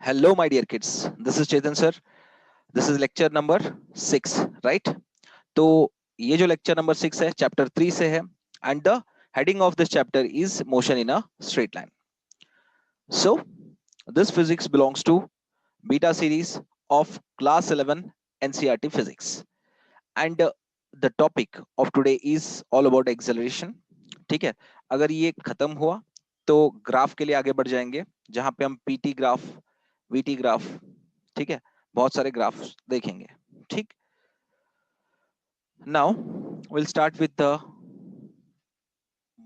Hello, my dear kids. This is Chetan sir. This is lecture number 6, right? तो ये जो lecture number 6 है, chapter 3 से है, and the heading of this chapter is motion in a straight line. So this physics belongs to beta series of class 11 NCERT physics, and the topic of today is all about acceleration. ठीक है, अगर ये खत्म हुआ तो graph के लिए आगे बढ़ जाएंगे, जहां पे हम पीटी ग्राफ, वीटी ग्राफ, ठीक है, बहुत सारे ग्राफ देखेंगे. ठीक, now will start with the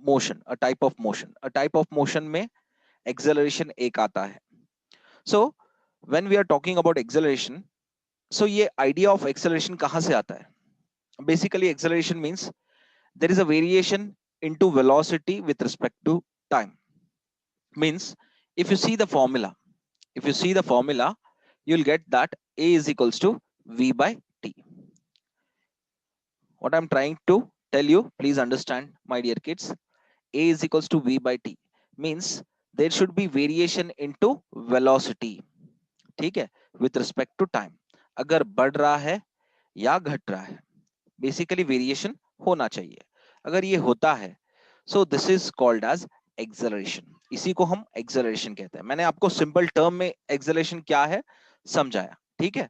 motion, a type of motion. A type of motion में एक्सेलरेशन एक आता है. So when we are talking about acceleration, so ये आइडिया ऑफ एक्सेलरेशन कहां से आता है? Basically acceleration means there is a variation into velocity with respect to time. Means if you see the formula, you'll get that a is equals to v by t. What I'm trying to tell you, please understand, my dear kids, a is equals to v by t means there should be variation into velocity. ठीक है, with respect to time. अगर बढ़ रहा है या घट रहा है, बेसिकली वेरिएशन होना चाहिए. अगर ये होता है, so this is called as acceleration. इसी को हम एक्सेलरेशन कहते हैं. मैंने आपको सिंपल टर्म में एक्सेलरेशन क्या है समझाया. ठीक है,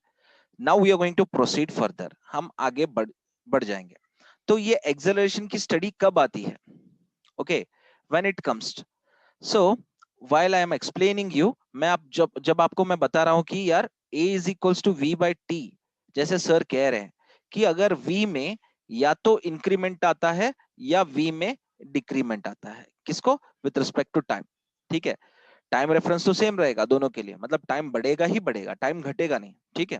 now we are going to proceed further. हम आगे बढ़ जाएंगे. तो ये एक्सेलरेशन की स्टडी कब आती है? Okay, when it comes. So while I am explaining you, मैं आप जब आपको मैं बता रहा हूं कि यार a is equals to v by टी, जैसे सर कह रहे हैं कि अगर v में या तो इंक्रीमेंट आता है या v में डिक्रीमेंट आता है, किसको? With respect to time. ठीक है, टाइम रेफरेंस तो सेम रहेगा दोनों के लिए, मतलब टाइम बढ़ेगा ही बढ़ेगा, टाइम घटेगा नहीं. ठीक है,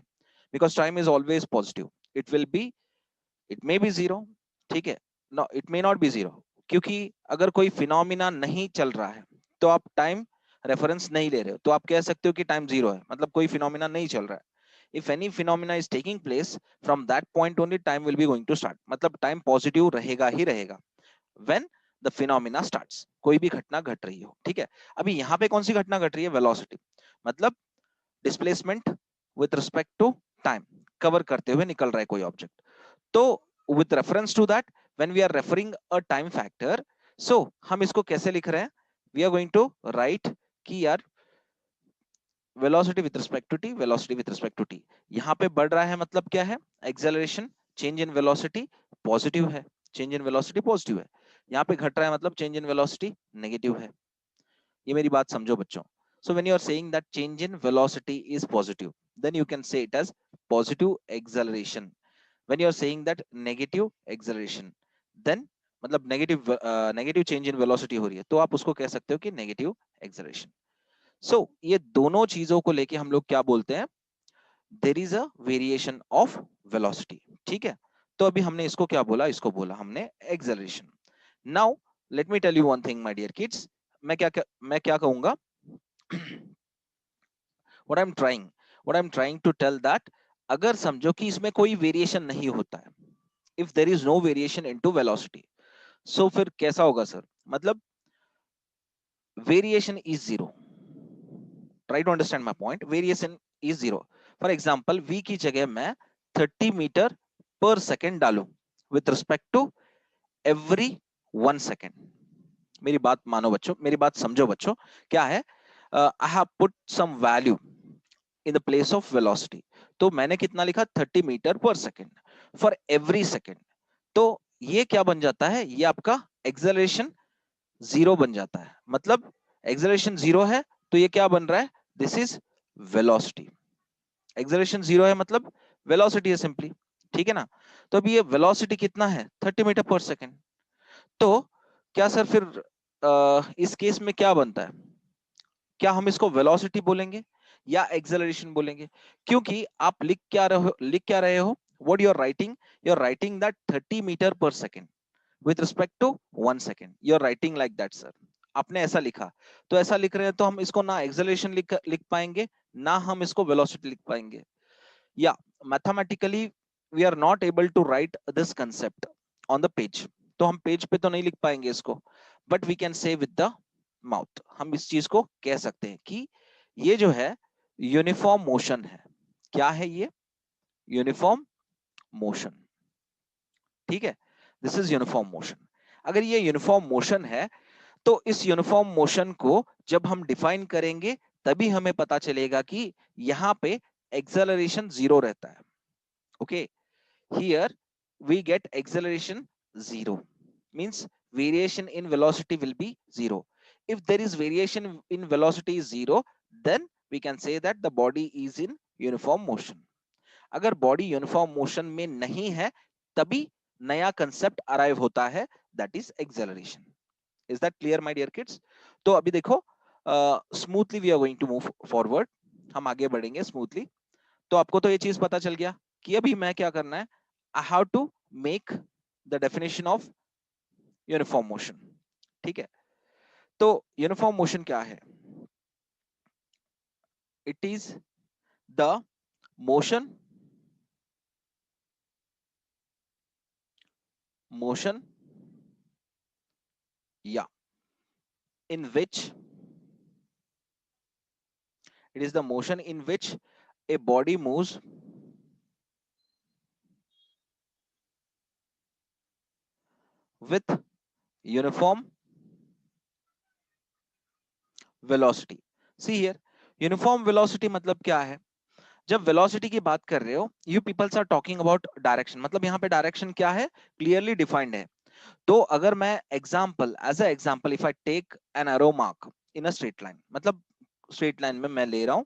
because time is always positive. It will be, it may be zero. ठीक है, no it may not be zero, क्योंकि अगर कोई फिनोमिना नहीं चल रहा है तो आप टाइम रेफरेंस नहीं ले रहे हो, तो आप कह सकते हो कि टाइम जीरो है, मतलब कोई फिनोमिना नहीं चल रहा है. if any phenomena is taking place, from that point only time will be going to start. मतलब टाइम पॉजिटिव रहेगा ही रहेगा when the phenomena starts. कोई भी घटना घट रही हो. ठीक है, अभी यहाँ पे कौन सी घटना घट रही है? वेलोसिटी, मतलब displacement with respect to time cover करते हुए निकल रहा है कोई ऑब्जेक्ट. तो with reference to that, when we are referring a time factor, so हम इसको कैसे लिख रहे हैं? we are going to write कि यार velocity with respect to t, velocity with respect to t. यहाँ पे बढ़ रहा है मतलब क्या है? Acceleration, change in velocity positive है, चेंज इन वेलोसिटी पॉजिटिव है. यहाँ पे घट रहा है मतलब चेंज इन वेलोसिटी नेगेटिव है. ये मेरी बात समझो बच्चों. So when you are saying that change in velocity is positive, then you can say it as positive acceleration. When you are saying that negative acceleration, then मतलब negative change in velocity हो रही है, तो आप उसको कह सकते हो कि नेगेटिव एक्सेलरेशन. सो ये दोनों चीजों को लेके हम लोग क्या बोलते हैं? There is a variation of velocity. ठीक है, तो अभी हमने इसको क्या बोला? इसको बोला हमने acceleration. Now let me tell you one thing, my dear kids. मैं क्या कहूंगा? What I am trying to tell that, अगर समझो कि इसमें कोई वेरिएशन नहीं होता है, if there is no variation into velocity, so फिर कैसा होगा सर? मतलब variation is zero. Try to understand my point. Variation is zero. For example, v की जगह मैं 30 मीटर पर सेकेंड डालूं with respect to every 1 second. मेरी बात मानो बच्चों, मेरी बात समझो बच्चों. क्या है? I have put some value in the place of velocity. तो मैंने कितना लिखा? 30 metre per second for every second. तो ये क्या बन जाता है? ये आपका एक्सेलरेशन जीरो बन जाता है. मतलब एक्सेलरेशन जीरो है तो ये क्या बन रहा है? This is velocity. Acceleration zero है मतलब वेलोसिटी है सिंपली. ठीक है ना? तो अभी ये वेलोसिटी कितना है? 30 मीटर पर सेकेंड. तो क्या सर फिर इस केस में क्या बनता है? क्या हम इसको वेलोसिटी बोलेंगे या एक्सेलरेशन बोलेंगे? क्योंकि आप लिख क्या रहे हो? What you are writing? You are writing that 30 metre per second with respect to 1 second. You're writing like that, sir. आपने ऐसा लिखा, तो ऐसा लिख रहे हैं तो हम इसको ना एक्सेलरेशन लिख पाएंगे, ना हम इसको वेलोसिटी लिख पाएंगे. या mathematically we are not able to write this concept on the page. तो हम पेज पे तो नहीं लिख पाएंगे इसको, but we can say with the mouth. हम इस चीज को कह सकते हैं कि ये जो है यूनिफॉर्म मोशन है। क्या है ये? Uniform motion. ठीक है, दिस इज यूनिफॉर्म मोशन। अगर ये यूनिफॉर्म मोशन है तो इस यूनिफॉर्म मोशन को जब हम डिफाइन करेंगे तभी हमें पता चलेगा कि यहां पे एक्सेलरेशन जीरो रहता है। Okay, here we get acceleration zero, means variation in velocity will be zero. If there is variation in velocity is zero, then we can say that the body is in uniform motion. अगर body uniform motion में नहीं है तभी नया concept arrive होता है, that is acceleration. Is that clear my dear kids? तो अभी देखो, smoothly we are going to move forward, हम आगे बढ़ेंगे स्मूथली। तो आपको तो ये चीज पता चल गया कि अभी मैं क्या करना है, I have to make the definition of uniform motion. ठीक है, तो यूनिफॉर्म मोशन क्या है? It is the motion motion या in which it is the motion in which a body moves with uniform velocity. See here, uniform velocity मतलब क्या है? जब वेलोसिटी की बात कर रहे हो, you peoples are talking about direction, मतलब यहाँ पे डायरेक्शन क्या है, क्लियरली डिफाइंड है। तो अगर मैं example, as a example, if I take an arrow mark in a straight line, मतलब स्ट्रेट लाइन में मैं ले रहा हूं,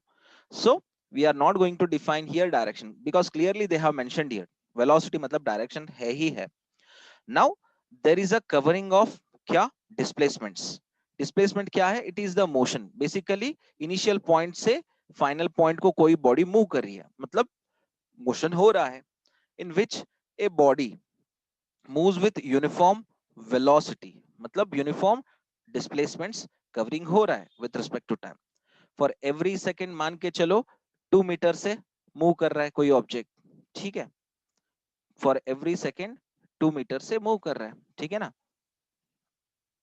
so we are not going to define here direction because clearly they have mentioned here velocity मतलब direction है ही है। Now there is a covering of क्या, डिस्प्लेसमेंट्स। डिस्प्लेसमेंट क्या है? It is the motion, basically initial point से final point को कोई बॉडी मूव कर रही है, मतलब मोशन हो रहा है, in which a body moves with uniform velocity, मतलब यूनिफॉर्म डिस्प्लेसमेंट्स कवरिंग हो रहा है with respect to time. For every second मान के चलो 2 मीटर से मूव कर रहा है कोई ऑब्जेक्ट, ठीक है, फॉर एवरी सेकेंड 2 मीटर से मूव कर रहा है, ठीक है ना।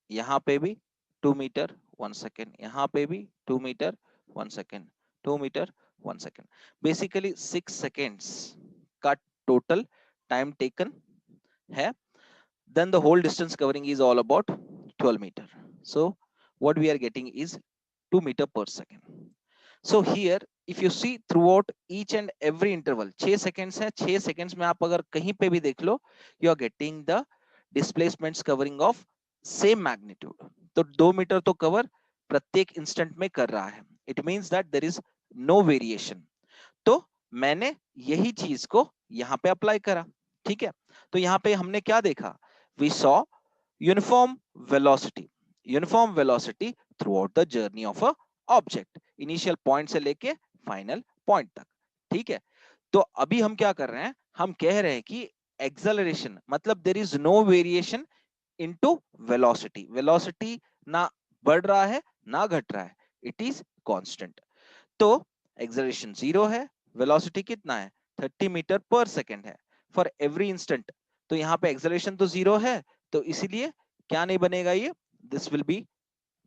यहाँ पे भी 2 मीटर 1 सेकेंड, यहाँ पे भी 2 metre 1 second, 2 metre 1 second, basically 6 seconds का टोटल टाइम टेकन है। Then the whole distance covering is all about 12 meter. So what we are getting is 2 meter per second. So here if you see throughout each and every interval 6 seconds है, 6 seconds में आप अगर कहीं पे भी देख लो, you are getting the displacements covering of same magnitude. तो 2 metre तो कवर प्रत्येक इंस्टेंट में कर रहा है, it means that there is no variation. तो मैंने यही चीज को यहाँ पे अप्लाई करा, ठीक है। तो यहाँ पे हमने क्या देखा, we saw uniform velocity, uniform velocity throughout the journey of a object, initial point से लेके फाइनल पॉइंट तक, ठीक है। तो अभी हम क्या कर रहे हैं, हम कह रहे हैं कि एक्सेलरेशन मतलब there is no variation into velocity, velocity ना बढ़ रहा है ना घट रहा है, इट इज कांस्टेंट। तो एक्सेलरेशन जीरो है, वेलोसिटी कितना है, 30 मीटर पर सेकेंड है फॉर एवरी इंस्टेंट। तो यहाँ पे एक्सेलरेशन तो जीरो है, तो इसीलिए क्या नहीं बनेगा ये, this will be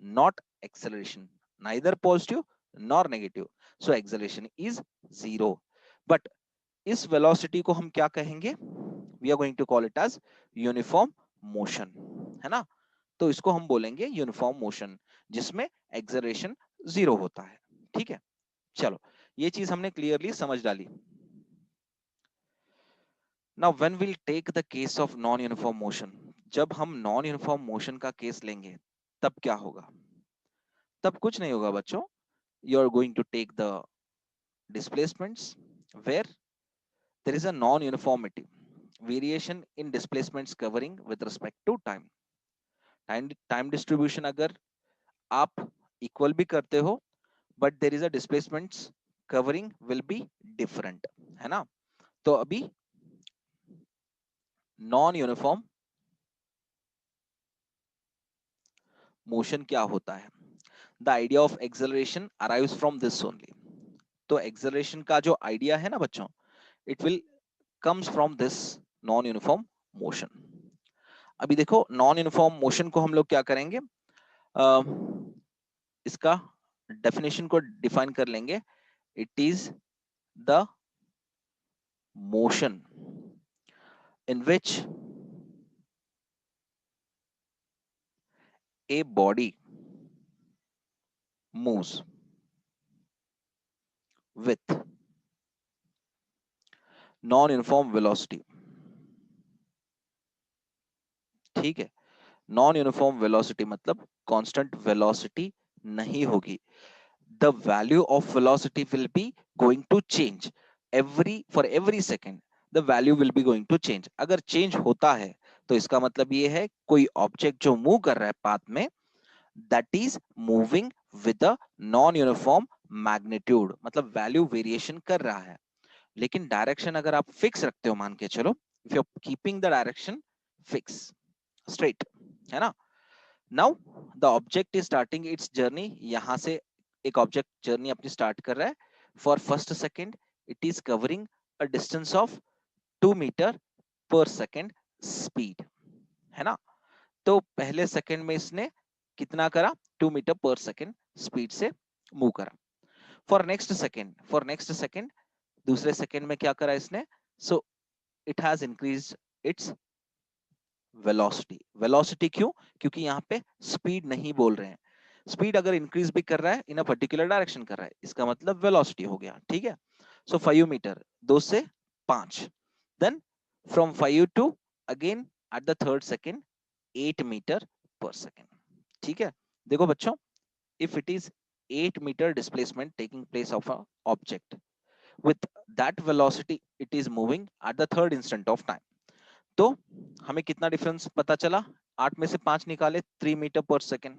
not acceleration, neither positive nor negative, so acceleration is zero. But इस वेलोसिटी को हम क्या कहेंगे, we are going to call it as uniform motion, है ना। तो इसको हम बोलेंगे यूनिफॉर्म मोशन जिसमें एक्सेलरेशन जीरो होता है, ठीक है। चलो ये चीज हमने क्लियरली समझ डाली। Now when will take the case of non uniform motion, जब हम नॉन यूनिफॉर्म मोशन का केस लेंगे तब क्या होगा, तब कुछ नहीं होगा बच्चों, you are going to take the displacements where there is a non uniformity, variation in displacements covering with respect to time. Time time distribution अगर आप इक्वल भी करते हो but there is a displacements covering will be different, है ना। तो अभी non uniform motion क्या होता है, the idea of acceleration arrives from this only. तो एक्सेलरेशन का जो आइडिया है ना बच्चों, it will comes from this non uniform motion. अभी देखो नॉन यूनिफॉर्म मोशन को हम लोग क्या करेंगे, इसका डेफिनेशन को डिफाइन कर लेंगे It is the motion in which a body moves with non-uniform velocity. ठीक है, नॉन यूनिफॉर्म वेलोसिटी मतलब कांस्टेंट वेलोसिटी नहीं होगी. The value of velocity will be going to change for every second. The value will be going to change. अगर change होता है तो इसका मतलब ये है कोई ऑब्जेक्ट जो मूव कर रहा है पाथ में, that is moving with a non uniform magnitude, मतलब वैल्यू वेरिएशन कर रहा है. लेकिन डायरेक्शन अगर आप फिक्स रखते हो, मान के चलो, if you're keeping the direction fix straight, है ना. Now the object is starting it's journey. यहां से एक ऑब्जेक्ट जर्नी अपनी स्टार्ट कर रहा है. For first second it is covering a distance of 2 metre per second speed, है ना. तो पहले सेकेंड में इसने कितना करा, 2 मीटर पर सेकेंड स्पीड से मूव करा. फॉर नेक्स्ट सेकेंड दूसरे सेकेंड में क्या करा इसने, so it has increase its velocity क्यों, क्योंकि यहाँ पे स्पीड नहीं बोल रहे हैं. स्पीड अगर इंक्रीज भी कर रहा है इन अ पर्टिकुलर डायरेक्शन कर रहा है, इसका मतलब वेलोसिटी हो गया. ठीक है. सो 5 मीटर, 2 से 5, then from 5 to again at the third second 8 metre per second. ठीक है. देखो बच्चों, if it is 8 metre displacement taking place of a object with that velocity it is moving at the third instant of time. तो हमें कितना difference पता चला, 8 में से 5 निकाले 3 मीटर पर सेकेंड,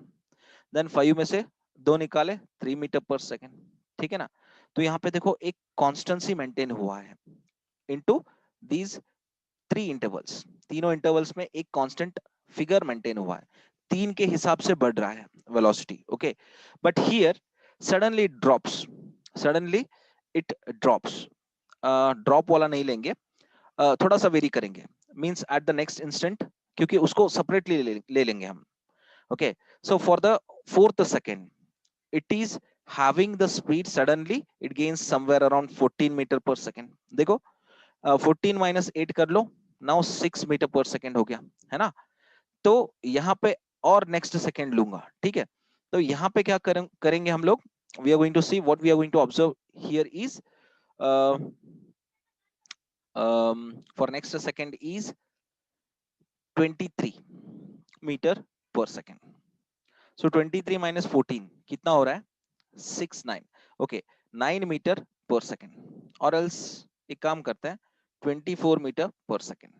देन 5 में से 2 निकाले 3 मीटर पर सेकेंड. ठीक है ना. तो यहाँ पे देखो एक कॉन्स्टेंसी मेंटेन हुआ है इनटू दीज 3 इंटरवल्स. तीनों इंटरवल्स में एक कांस्टेंट फिगर मेंटेन हुआ है, 3 के हिसाब से बढ़ रहा है velocity. Okay, but here suddenly it drops. Drop वाला नहीं लेंगे, थोड़ा सा वेरी करेंगे, means at the next instant, क्योंकि उसको सेपरेटली ले लेंगे हम. Okay, so for the fourth second it is having the speed, suddenly it gains somewhere around 14 metre per second. देखो 14 माइनस 8 कर लो, नाउ 6 मीटर पर सेकेंड हो गया, है ना. तो यहाँ पे और नेक्स्ट सेकेंड लूंगा. ठीक है. तो यहाँ पे क्या करेंगे हम लोग, we are going to see what we are going to observe here is for next second is 23 metre per second. So 23 minus 14 कितना हो रहा है, 69. Okay, 9 metre per second. और एल्स एक काम करते हैं, 24 मीटर पर सेकेंड.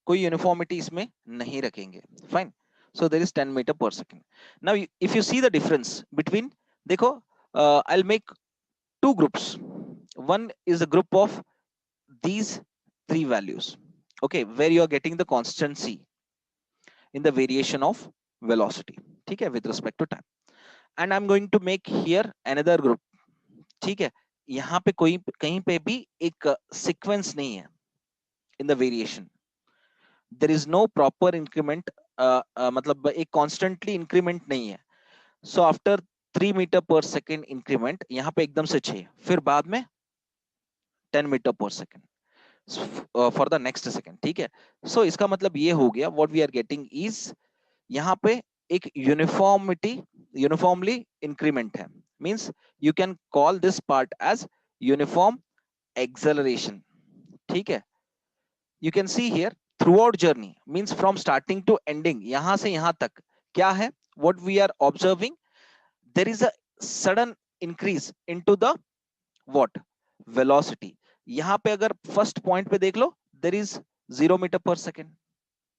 कोई यूनिफॉर्मिटी इसमें नहीं रखेंगे. Fine. So there is 10 metre per second. Now if you see the difference between, देखो I will make two groups. One is a group of these 3 values, okay, where you are getting the constancy in the variation of velocity, ठीक है, with respect to time. And I'm going to make here another group. ठीक है. यहाँ पे कोई कहीं पे भी एक sequence नहीं है in the variation. There is no proper increment, मतलब एक constantly increment नहीं है. So after 3 metre per second increment, यहाँ पे एकदम से 6, फिर बाद में 10 metre per second for the next second. ठीक है. सो इसका मतलब ये हो गया, what we are getting is, यहाँ पे एक यूनिफॉर्मली इंक्रीमेंट है, means you can call this part as uniform acceleration. ठीक है. You can see here throughout journey, means from starting to ending, यहां से यहां तक क्या है, what we are observing, there is a sudden increase into the what, velocity. यहां पे अगर फर्स्ट पॉइंट पे देख लो, there is 0 metre per second.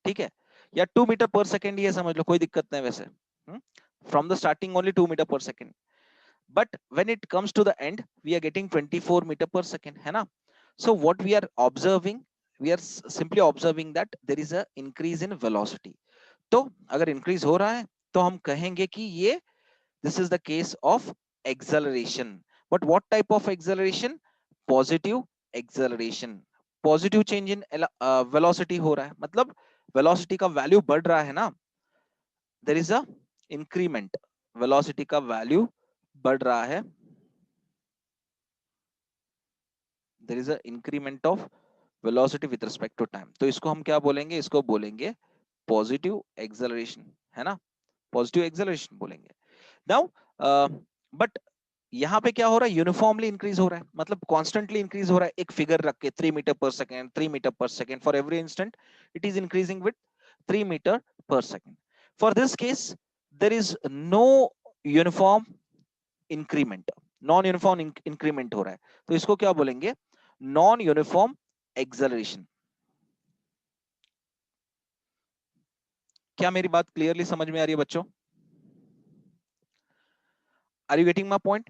ठीक है, या 2 मीटर पर सेकेंड ये समझ लो, कोई दिक्कत नहीं वैसे. From the starting only 2 metre per second, but when it comes to the end we are getting 24 meter per second, है ना. So what we are observing, we are simply observing that there is a increase in velocity. तो अगर increase हो रहा है तो हम कहेंगे कि ये this is the case of acceleration. But what type of acceleration? Positive acceleration. Positive change in velocity हो रहा है, मतलब velocity का value बढ़ रहा है ना. There is a increment. Velocity का value बढ़ रहा है, there is a increment of velocity with respect to time, तो इसको हम क्या बोलेंगे, इसको बोलेंगे पॉजिटिव एक्सेलरेशन, है ना, पॉजिटिव एक्सेलरेशन बोलेंगे। नाउ बट यहाँ पे क्या हो रहा है, यूनिफॉर्मली इंक्रीज हो रहा है, मतलब कॉन्स्टेंटली इंक्रीज हो रहा है, एक फिगर रख के 3 metre per second, 3 metre per second, for every instant it is increasing with 3 metre per second. For this case there is no uniform increment, non uniform increment हो रहा है, तो इसको क्या बोलेंगे, नॉन यूनिफॉर्म एक्सेलरेशन। क्या मेरी बात क्लियरली समझ में आ रही है बच्चों? Are you getting my point?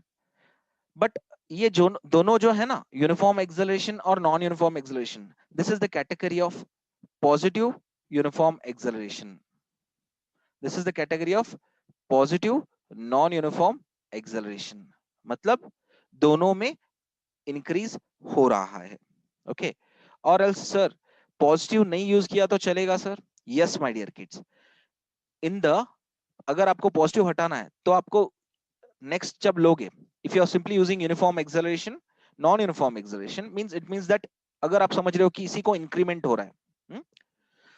But ये जो दोनों जो है ना, यूनिफॉर्म एक्सेलरेशन और non uniform acceleration, this is the category of positive uniform acceleration, this is the category of positive non uniform acceleration, मतलब दोनों में इंक्रीज हो रहा है, ओके। और एल्स सर पॉजिटिव नहीं यूज किया तो चलेगा sir? Yes my dear kids, in the, अगर आपको पॉजिटिव हटाना है तो आपको नेक्स्ट जब लोगे, if you are simply using uniform acceleration, non uniform acceleration means, it means that अगर आप समझ रहे हो कि इसी को इंक्रीमेंट हो रहा है,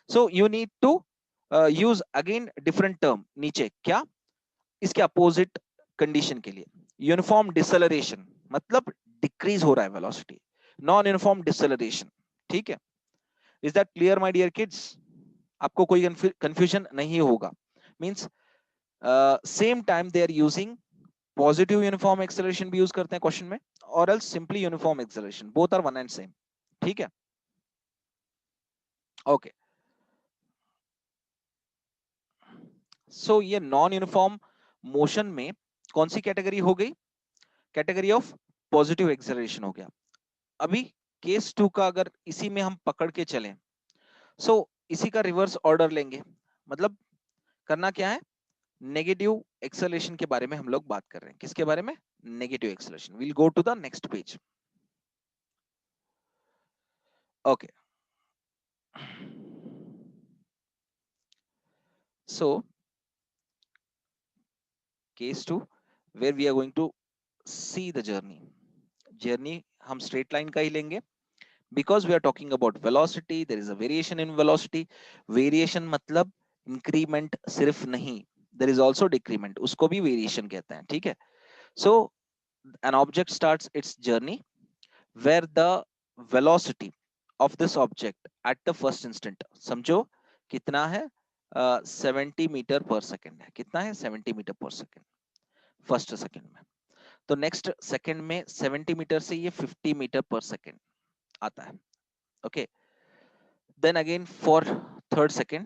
so you need to use again different term नीचे, क्या, इसके अपोजिट कंडीशन के लिए, यूनिफॉर्म डिसेलरेशन मतलब डिक्रीज हो रहा है वेलोसिटी, नॉन यूनिफॉर्म डिसेलरेशन, ठीक है। Is that clear my dear kids? आपको कोई कंफ्यूजन नहीं होगा, means same time they are using positive uniform acceleration भी यूज करते हैं क्वेश्चन में, और else simply uniform acceleration, both are one and same, ठीक है, ओके। सो ये नॉन यूनिफॉर्म मोशन में कौन सी कैटेगरी हो गई, कैटेगरी ऑफ पॉजिटिव एक्सेलरेशन हो गया। अभी केस टू का अगर इसी में हम पकड़ के चलें, सो इसी का रिवर्स ऑर्डर लेंगे, मतलब करना क्या है, नेगेटिव एक्सेलरेशन के बारे में हम लोग बात कर रहे हैं, किसके बारे में, negative acceleration. Will go to the next page, okay. So case two where we are going to see the journey, journey हम स्ट्रेट लाइन का ही लेंगे, because we are talking about velocity, there is a variation in velocity, variation मतलब increment सिर्फ नहीं, there is also decrement, उसको भी variation कहते हैं, ठीक है। so an object starts its journey where the velocity of this object at the first instant, समझो कितना है, 70 मीटर पर सेकेंड है, कितना है, 70 metre per second first second में, तो नेक्स्ट सेकेंड में 70 मीटर से ये 50 मीटर पर सेकेंड आता है, okay. Then again for third second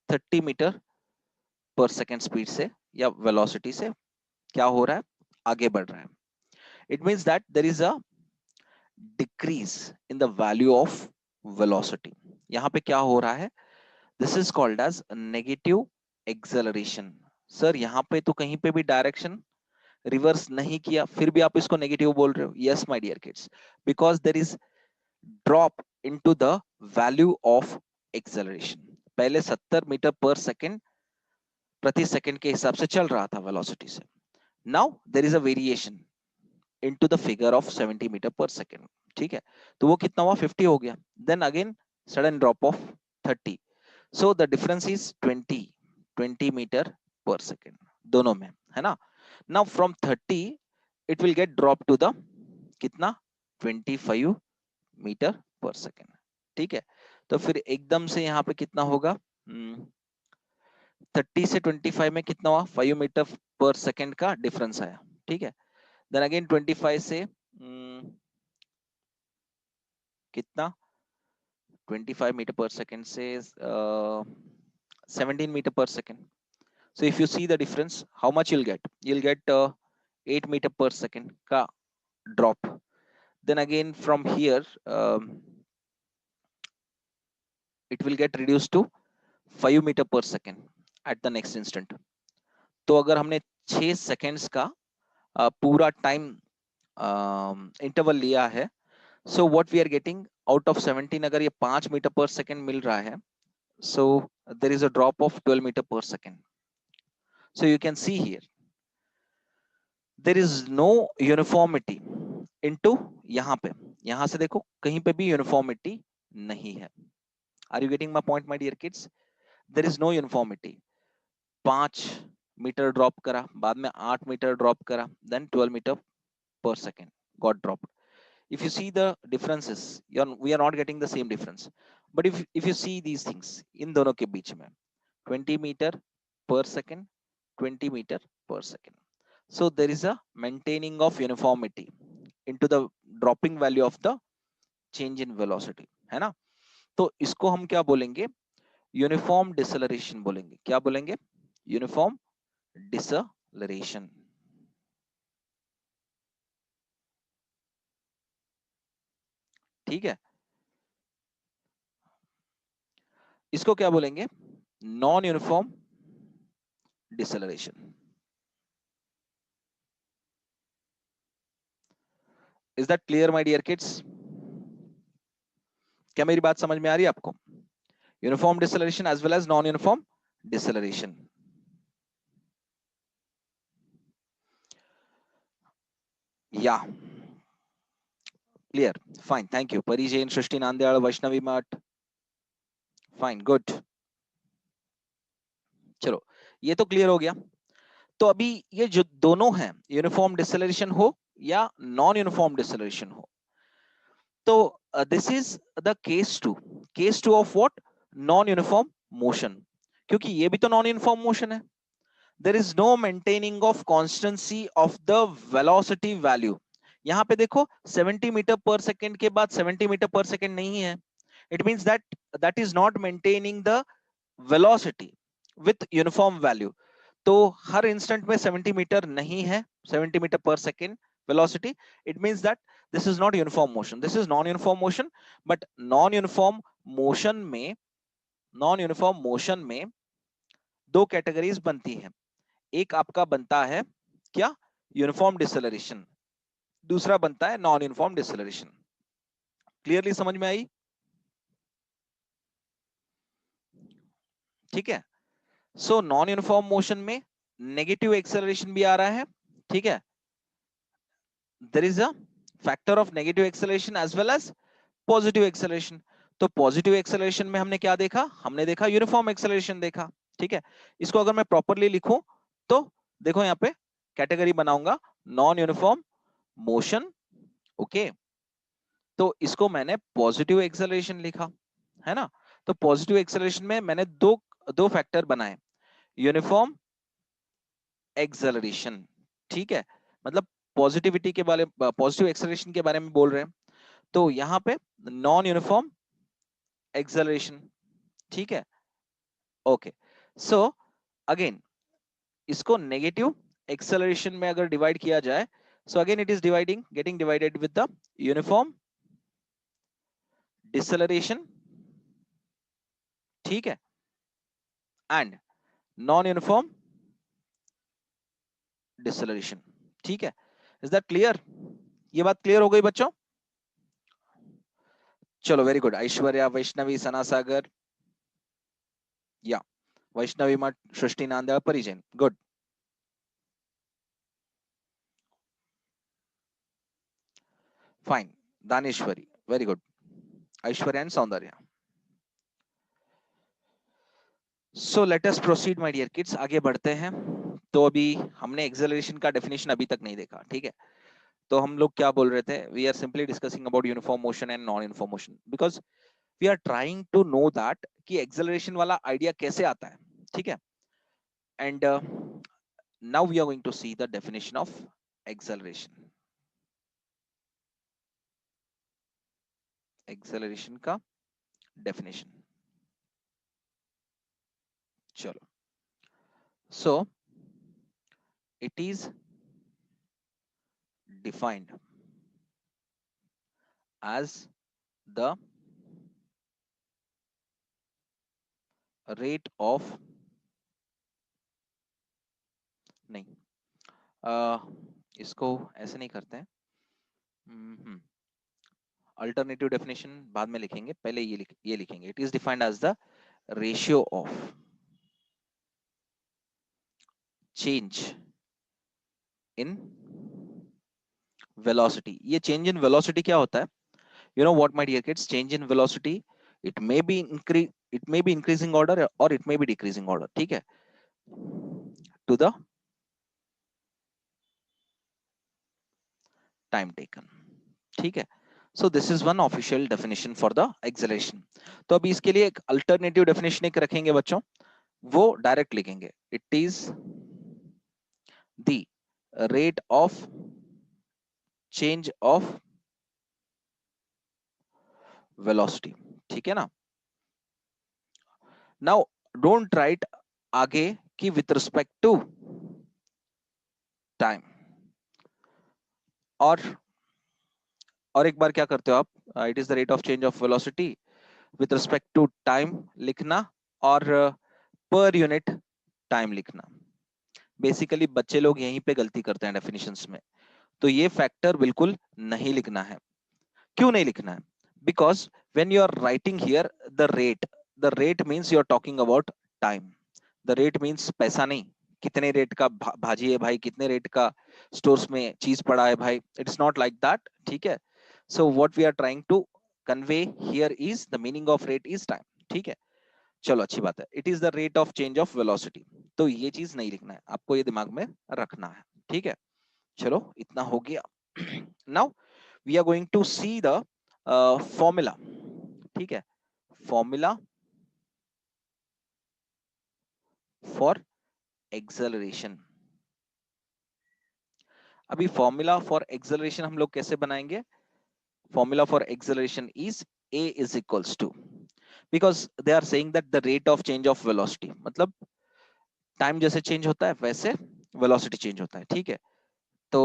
30 metre per second speed से या वेलोसिटी से क्या हो रहा है, आगे बढ़ रहा है। It means that there is a decrease in the value of velocity. यहां पे क्या हो रहा है, this is called as negative acceleration. Sir यहां पे तो कहीं पे भी डायरेक्शन रिवर्स नहीं किया, फिर भी आप इसको नेगेटिव बोल रहे हो? Yes my dear kids, because there is drop into the value of acceleration. पहले 70 मीटर पर सेकेंड प्रति सेकंड के हिसाब से चल रहा था वेलोसिटी से, now there is a variation into the figure of 70 metre per second, ठीक है, तो वो कितना हुआ, 50 हो गया। Then again sudden drop of 30, so the difference is 20 metre per second दोनों में, है ना। Now from 30 it will get drop to the कितना, 25 मीटर पर सेकंड, ठीक है। तो फिर एकदम से यहाँ पे कितना होगा, 30 से 25 में कितना हुआ, 5 मीटर पर सेकंड का डिफरेंस आया, ठीक है। देन अगेन 25 से कितना, 25 मीटर पर सेकंड से 17 metre per second, so if you see the difference how much you'll get 8 meter per second का drop. Then again from here it will get reduced to 5 meter per second at the next instant. तो अगर हमने 6 seconds का पूरा time interval लिया है, so what we are getting out of 17, अगर ये 5 मीटर पर सेकेंड मिल रहा है, so there is a drop of 12 meter per second. So you can see here there is no uniformity into, यहां से देखो कहीं पे भी यूनिफॉर्मिटी नहीं है। Are you getting my point my dear kids? There is no uniformity. 5 metre drop करा, बाद में 8 मीटर ड्रॉप करा, then 12 metre per second got dropped. If you see the differences, we are not getting the same difference. But if you see these things in दोनों के बीच में 20 metre per second, 20 metre per second. So there is a maintaining of uniformity into the dropping value of the change in velocity, है ना? तो इसको हम क्या बोलेंगे? यूनिफॉर्म डिसेलरेशन बोलेंगे। क्या बोलेंगे? Uniform deceleration. ठीक है, इसको क्या बोलेंगे? Non uniform deceleration. Is that clear my dear kids? क्या मेरी बात समझ में आ रही है आपको? Uniform deceleration as well as non uniform deceleration. या clear, fine, thank you. Pari Jain, सृष्टि नांदयाल, वैष्णवी मठ, फाइन, गुड। चलो, ये तो क्लियर हो गया। तो अभी ये जो दोनों हैं, यूनिफॉर्म डिसेलरेशन हो या नॉन यूनिफॉर्म डिसेलरेशन हो, तो this is the case two of what? Non uniform motion. क्योंकि ये भी तो नॉन यूनिफॉर्म मोशन है। There is no maintaining of constancy of the velocity value. यहां पे देखो 70 मीटर पर सेकेंड के बाद 70 मीटर पर सेकेंड नहीं है। It means that is not maintaining the velocity with uniform value. तो हर इंस्टेंट में 70 मीटर नहीं है, 70 metre per second velocity. It means that this is not uniform motion, this is non uniform motion. But non uniform motion में दो categories बनती हैं। एक आपका बनता है क्या? Uniform deceleration. दूसरा बनता है नॉन यूनिफॉर्म डिसेलरेशन। क्लियरली समझ में आई? ठीक है। सो नॉन यूनिफॉर्म मोशन में नेगेटिव एक्सेलरेशन भी आ रहा है। ठीक है, there is a factor of negative acceleration as well as positive acceleration. तो पॉजिटिव एक्सेलरेशन में हमने क्या देखा? हमने देखा यूनिफॉर्म एक्सेलरेशन देखा। ठीक है, इसको अगर मैं प्रॉपरली लिखूं तो देखो यहाँ पे कैटेगरी बनाऊंगा, नॉन यूनिफॉर्म मोशन। ओके, तो इसको मैंने पॉजिटिव एक्सेलरेशन लिखा, है ना? तो पॉजिटिव एक्सेलरेशन में मैंने दो दो फैक्टर बनाए, यूनिफॉर्म एक्सेलरेशन। ठीक है, मतलब पॉजिटिविटी के बारे, पॉजिटिव एक्सेलरेशन के बारे में बोल रहे हैं। तो यहाँ पे नॉन यूनिफॉर्म एक्सेलरेशन। ठीक है, ओके। सो अगेन इसको नेगेटिव एक्सेलरेशन में अगर डिवाइड किया जाए, so again it is getting divided with the uniform deceleration. ठीक है, एंड नॉन यूनिफॉर्म डिसेलरेशन। ठीक है, इज दैट क्लियर? ये बात क्लियर हो गई बच्चों? चलो, वेरी गुड। ऐश्वर्या, वैष्णवी, सना सागर, या Vaishnavi Math, Srishti Nandyal, Parijan, good, fine. Daneshwari, very good. Aishwarya and Saundarya. So let us proceed my dear kids, आगे बढ़ते हैं। तो अभी हमने एक्सेलरेशन का डेफिनेशन अभी तक नहीं देखा। ठीक है, तो हम लोग क्या बोल रहे थे? We are simply discussing about uniform motion and non uniform motion, because we are trying to know that कि एक्सेलरेशन वाला आइडिया कैसे आता है। ठीक है, and now we are going to see the definition of acceleration. Acceleration का definition, चलो। So it is defined as the rate of, नहीं, इसको ऐसे नहीं करते हैं। अल्टरनेटिव डेफिनेशन बाद में लिखेंगे, पहले ये लिखेंगे। It is defined as the ratio of change in velocity. ये चेंज इन वेलोसिटी क्या होता है? You know what my dear kids, change in velocity, it may be increasing order और it may be decreasing order, ठीक है, to the time taken, ठीक है। So this is one official definition for the acceleration. तो अभी इसके लिए एक अल्टरनेटिव डेफिनेशन एक रखेंगे बच्चों, वो डायरेक्ट लिखेंगे, it is the rate of change of velocity, ठीक है ना। नाउ डोंट राइट आगे कि विथ रिस्पेक्ट टू टाइम, और एक बार क्या करते हो आप, it is the rate of change of velocity with respect to time लिखना, और पर यूनिट टाइम लिखना। बेसिकली बच्चे लोग यहीं पे गलती करते हैं डेफिनेशंस में। तो ये फैक्टर बिल्कुल नहीं लिखना है। क्यों नहीं लिखना है? Because when you are writing here the rate means you are talking about time. The rate means पैसा नहीं, कितने रेट का भाजी है भाई, कितने रेट का स्टोर्स में चीज पड़ा है भाई, इट्स नॉट लाइक दैट, ठीक है। So what we are trying to convey here is the meaning of rate is time, ठीक है। चलो अच्छी बात है, it is the rate of change of velocity. तो ये चीज नहीं लिखना है आपको, ये दिमाग में रखना है, ठीक है। चलो इतना हो गया। Now we are going to see the formula, ठीक है, फॉर्मूला फॉर एक्सेलरेशन। अभी फॉर्मूला फॉर एक्सेलरेशन हम लोग कैसे बनाएंगे? Formula for acceleration is a is equals to, because they are saying that the rate of change of velocity, मतलब time जैसे change होता है वैसे वेलोसिटी चेंज होता है, ठीक है। तो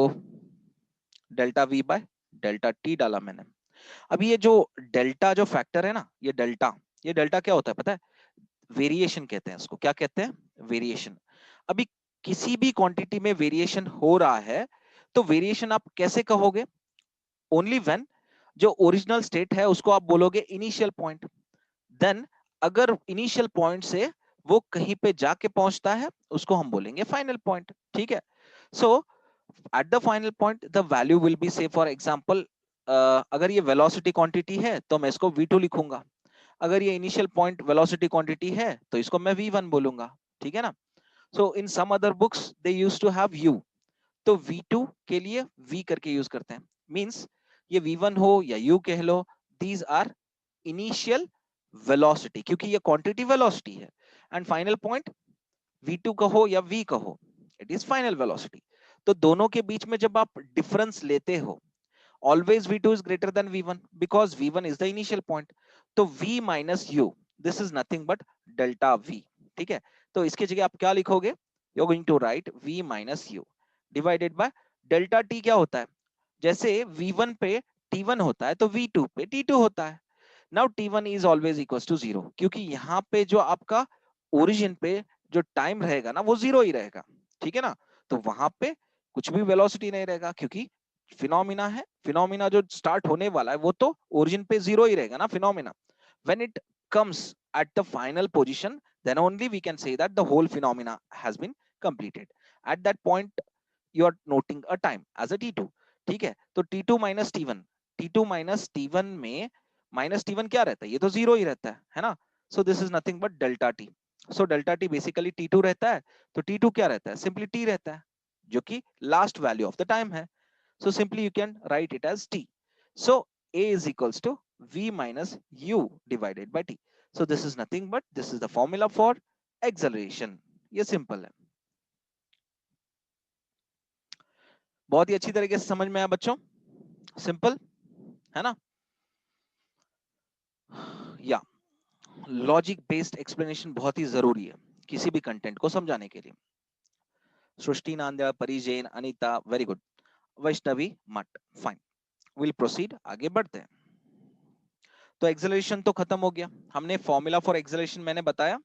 delta we by delta T डाला मैंने। अभी ये जो डेल्टा जो फैक्टर है ना, ये डेल्टा क्या होता है पता है? वेरिएशन कहते हैं इसको। क्या कहते हैं? वेरिएशन। अभी किसी भी क्वांटिटी में वेरिएशन हो रहा है, तो वेरिएशन आप कैसे कहोगे? ओनली व्हेन जो ओरिजिनल स्टेट है उसको आप बोलोगे इनिशियल पॉइंट, देन अगर इनिशियल पॉइंट से वो कहीं पे जाके पहुंचता है उसको हम बोलेंगे फाइनल पॉइंट, ठीक है। So at the final point the value will be, say for example अगर ये वेलोसिटी क्वांटिटी है तो मैं इसको v2 लिखूंगा, अगर ये इनिशियल पॉइंट वेलोसिटी क्वांटिटी है तो इसको मैं v1 बोलूंगा, ठीक है ना। So in some other books they used to have u, तो v2 के लिए v करके यूज करते हैं। मींस ये v1 हो या u कह लो, दीज आर इनिशियल वेलोसिटी, क्योंकि ये क्वांटिटी वेलोसिटी है। एंड फाइनल पॉइंट v2 कहो या v कहो, इट इज फाइनल वेलोसिटी। तो दोनों के बीच में जब आप डिफरेंस लेते हो, always v2 is greater than v1 because v1 is the initial point. तो v minus u, this is nothing but delta v, ठीक है। तो इसके जगह आप क्या लिखोगे? you're going to write v minus u divided by delta t। क्या होता है? जैसे v1 पे t1 होता है तो v2 पे t2 होता है। Now t1 is always equal to zero, क्योंकि यहाँ पे जो आपका ओरिजिन पे जो टाइम रहेगा ना वो जीरो ही रहेगा, ठीक है ना। तो वहां पे कुछ भी वेलोसिटी नहीं रहेगा, क्योंकि फिनोमिना है, फिनोमिना जो स्टार्ट होने वाला है वो तो ओरिजिन पे जीरो ही रहेगा ना phenomena. When it comes at the final position, then only we can say that the whole phenomena has been completed. At that point you are noting a time as a t2, ठीक है। तो t2 minus t1, t2 minus t1 में minus t1 क्या रहता है? ये तो zero ही रहता है ना। सो this is nothing but delta T. So delta T basically t2 रहता है, तो t2 क्या रहता है? सिंपली t रहता है, जो कि last value of the time है। So simply you can write it as t. So a is equals to v minus u divided by t. So this is nothing but this is the formula for acceleration. ये simple है, बहुत ही अच्छी तरीके से समझ में आया बच्चों, सिंपल है ना। या लॉजिक बेस्ड एक्सप्लेनेशन बहुत ही जरूरी है किसी भी कंटेंट को समझाने के लिए। सृष्टि नांद्या, परी जैन, अनीता, वेरी गुड। वैष्णवी मठ, फाइन। विल प्रोसीड, आगे बढ़ते हैं। तो एक्सेलरेशन तो खत्म हो गया, हमने फॉर्मूला फॉर एक्सेलरेशन मैंने बताया।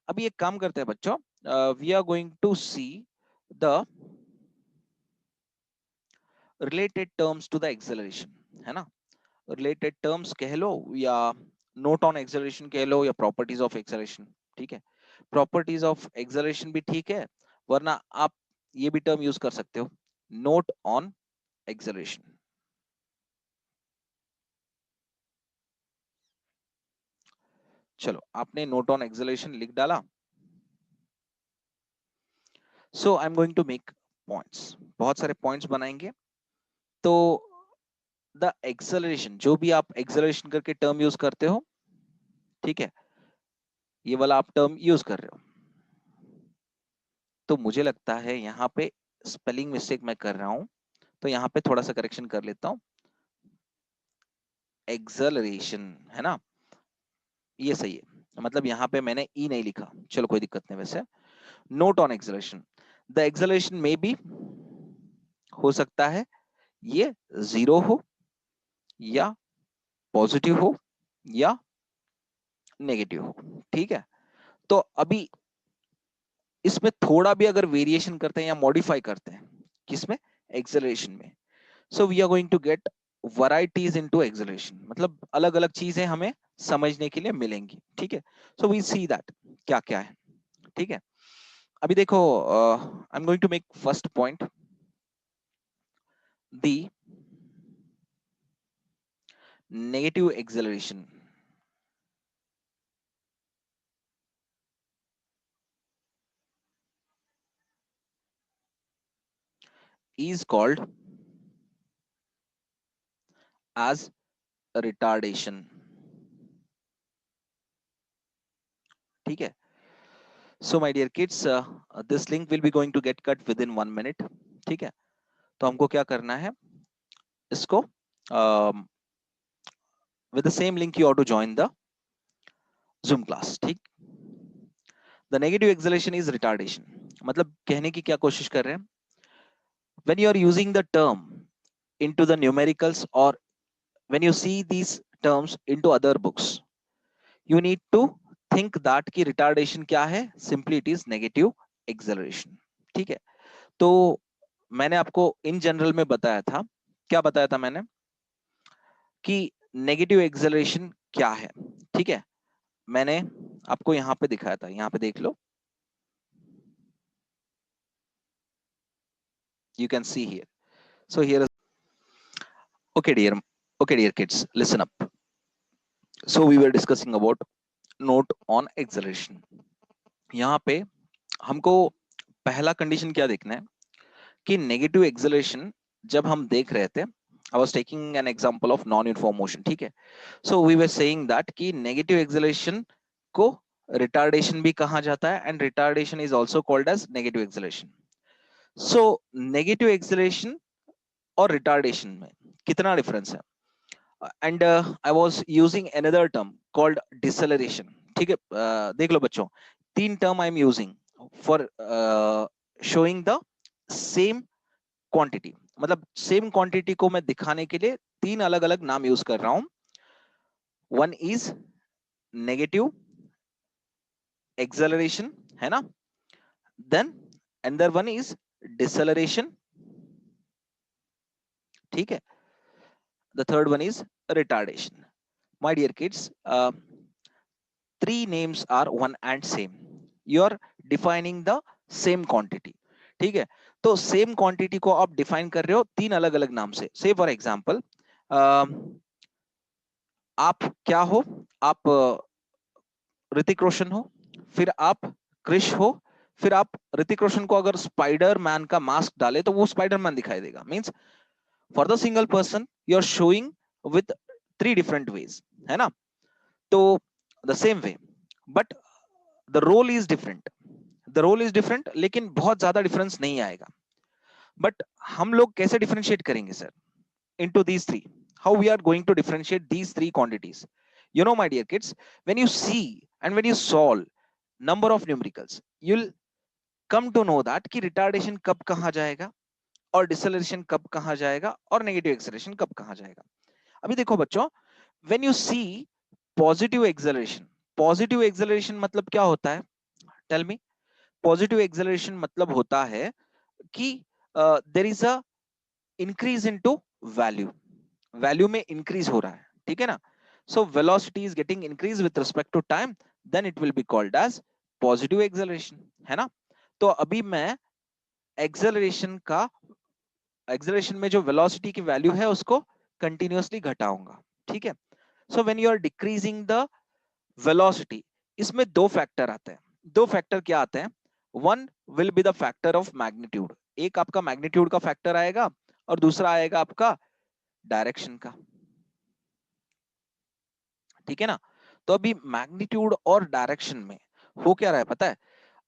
अभी एक काम करते हैं बच्चों, we are going to see the related terms to the acceleration, है ना। रिलेटेड टर्म्स कह लो या नोट ऑन एक्सेलरेशन कह लो या प्रॉपर्टीज ऑफ एक्सेलरेशन, ठीक है। प्रॉपर्टीज ऑफ एक्सेलरेशन भी ठीक है, वरना आप ये भी टर्म यूज कर सकते हो, नोट ऑन एक्सेलरेशन। चलो आपने नोट ऑन एक्सेलरेशन लिख डाला। So I am going to make points, बहुत सारे पॉइंट्स बनाएंगे। तो द एक्सेलरेशन, जो भी आप एक्सेलरेशन करके टर्म यूज करते हो, ठीक है, ये वाला आप टर्म यूज कर रहे हो, तो मुझे लगता है यहाँ पे स्पेलिंग मिस्टेक मैं कर रहा हूं, तो यहाँ पे थोड़ा सा करेक्शन कर लेता हूं। एक्सेलरेशन है ना, ये सही है, मतलब यहाँ पे मैंने ई नहीं लिखा, चलो कोई दिक्कत नहीं। वैसे note on acceleration, the acceleration में भी हो सकता है ये जीरो हो, या पॉजिटिव हो, या नेगेटिव हो, ठीक है। तो अभी इसमें थोड़ा भी अगर वेरिएशन करते हैं या मॉडिफाई करते हैं, किसमें, एक्सेलरेशन में, so we are going to get varieties into acceleration, मतलब अलग अलग चीजें हमें समझने के लिए मिलेंगी, ठीक है। सो वी सी दैट क्या क्या है, ठीक है। अभी देखो, I am going to make first point, the negative acceleration is called as retardation, ठीक है। So my dear kids, this link will be going to get cut with in 1 minute, ठीक है। तो हमको क्या करना है, इसको with the same link you ought to join the Zoom class, ठीक। The negative acceleration is retardation, मतलब कहने की क्या कोशिश कर रहे हैं, when you are using the term into the numericals, or when you see these terms into other books, you need to think that कि retardation क्या है, simply it is negative acceleration, ठीक है। तो मैंने आपको इन जनरल में बताया था, क्या बताया था मैंने, कि नेगेटिव एक्सेलरेशन क्या है, ठीक है। मैंने आपको यहां पे दिखाया था, यहां पे देख लो, you can see here. So here is, okay dear, okay dear kids, listen up. So we were discussing about note on acceleration. यहाँ पे हमको पहला कंडीशन क्या देखना है, कि नेगेटिव एक्सेलरेशन जब हम देख रहे थे, I was taking an example of non uniform motion, ठीक है। So we were saying that कि नेगेटिव एक्सेलरेशन को रिटार्डेशन भी कहा जाता है, and retardation is also called as negative acceleration. So negative acceleration और रिटार्डेशन में कितना डिफरेंस है, and I was using another term called deceleration, ठीक है। देख लो बच्चों, तीन term I am using for showing the same quantity, मतलब सेम क्वांटिटी को मैं दिखाने के लिए तीन अलग अलग नाम यूज कर रहा हूं। वन इज नेगेटिव एक्सेलरेशन, है ना, then another one is deceleration, ठीक है, the third one is retardation. My dear kids, three names are one and same, you are defining the same quantity, ठीक है। तो सेम क्वांटिटी को आप define कर रहे हो तीन अलग अलग नाम से। से फॉर एग्जांपल, आप क्या हो, आप ऋतिक रोशन हो, फिर आप क्रिश हो, फिर आप ऋतिक रोशन को अगर स्पाइडर मैन का मास्क डाले तो वो स्पाइडर मैन दिखाई देगा। Means for the single person you are showing with three different ways, है ना। तो the same way, but the role is different, the role is different, लेकिन बहुत ज्यादा डिफरेंस नहीं आएगा। बट हम लोग कैसे डिफरेंशिएट करेंगे sir, into these three, how we are going to differentiate these three quantities? You know my dear kids, when you see and when you solve number of numericals, you'll come to know that कि retardation कब कहाँ जाएगा, और deceleration कब कहाँ जाएगा, और negative acceleration कब कहाँ जाएगा। अभी देखो बच्चों, when you see positive acceleration मतलब क्या होता है, tell me। positive acceleration मतलब होता है कि there is a increase into value, value में इंक्रीज हो रहा है, ठीक है ना। So velocity is getting increase with respect to time, then it will be called as positive acceleration, है ना। तो अभी मैं एक्सेलरेशन का एक्सेलरेशन में जो वेलोसिटी की वैल्यू है उसको कंटिन्यूअसली घटाऊंगा, ठीक है। So when you are decreasing the velocity, इसमें दो फैक्टर आते हैं। दो फैक्टर क्या आते हैं? One will be the factor of magnitude, एक आपका मैग्नीट्यूड का फैक्टर आएगा और दूसरा आएगा आपका डायरेक्शन का, ठीक है ना। तो अभी मैग्नीट्यूड और डायरेक्शन में हो क्या रहा है पता है?